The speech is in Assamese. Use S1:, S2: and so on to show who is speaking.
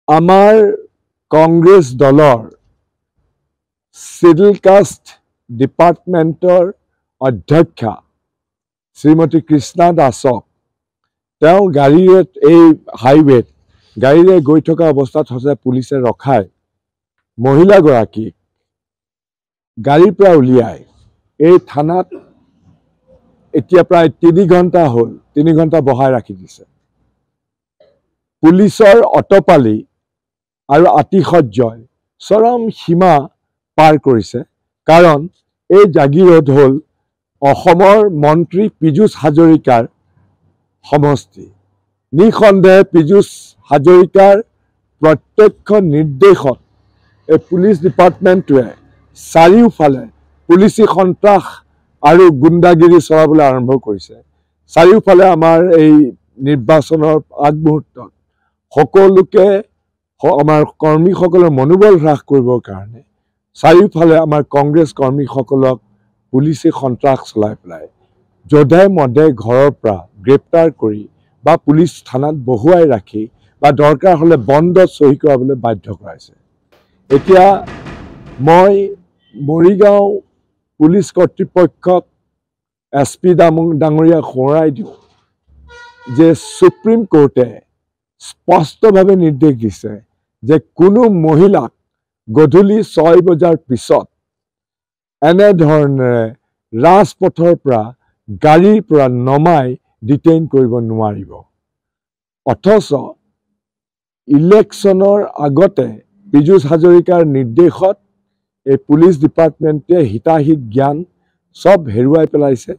S1: আমাৰ কংগ্ৰেছ দলৰ শিডিউল কাষ্ট ডিপাৰ্টমেণ্টৰ অধ্যক্ষা শ্ৰীমতী কৃষ্ণা দাসক তেওঁ গাড়ীৰে এই হাইৱেত গাড়ীৰে গৈ থকা অৱস্থাত সঁচাই পুলিচে ৰখাই মহিলাগৰাকীক গাড়ীৰ পৰা উলিয়াই এই থানাত এতিয়া প্ৰায় 3 ঘণ্টা হ'ল 3 ঘণ্টা বহাই ৰাখি দিছে। পুলিচৰ অটপালি আৰু আতিশয্যই চৰম সীমা পাৰ কৰিছে। কাৰণ এই জাগিৰোড হ'ল অসমৰ মন্ত্ৰী পীযুষ হাজৰিকাৰ সমষ্টি। নিঃসন্দেহে পীযুষ হাজৰিকাৰ প্ৰত্যক্ষ নিৰ্দেশত এই পুলিচ ডিপাৰ্টমেণ্টটোৱে চাৰিওফালে পুলিচি সন্ত্ৰাস আৰু গুণ্ডাগিৰি চলাবলৈ আৰম্ভ কৰিছে। চাৰিওফালে আমাৰ এই নিৰ্বাচনৰ আগমুহূৰ্তত সকলোকে আমাৰ কৰ্মীসকলৰ মনোবল হ্ৰাস কৰিবৰ কাৰণে চাৰিওফালে আমাৰ কংগ্ৰেছ কৰ্মীসকলক পুলিচে সন্ত্ৰাস চলাই পেলাই যধে মধে ঘৰৰ পৰা গ্ৰেপ্তাৰ কৰি বা পুলিচ থানাত বহুৱাই ৰাখি বা দৰকাৰ হ'লে বন্ধত চহী কৰাবলৈ বাধ্য কৰাইছে। এতিয়া মই মৰিগাঁও পুলিচ কৰ্তৃপক্ষক SP ডাঙৰীয়াক সোঁৱৰাই দিওঁ যে সুপ্ৰিম কোৰ্টে স্পষ্টভাৱে নিৰ্দেশ দিছে যে কোনো মহিলাক গধূলি 6 বজাৰ পিছত এনেধৰণেৰে ৰাজপথৰ পৰা গাড়ীৰ পৰা নমাই ডিটেইন কৰিব নোৱাৰিব। অথচ ইলেকশ্যনৰ আগতে পীযুষ হাজৰিকাৰ নিৰ্দেশত এই পুলিচ ডিপাৰ্টমেণ্টে হিতাহিত জ্ঞান চব হেৰুৱাই পেলাইছে।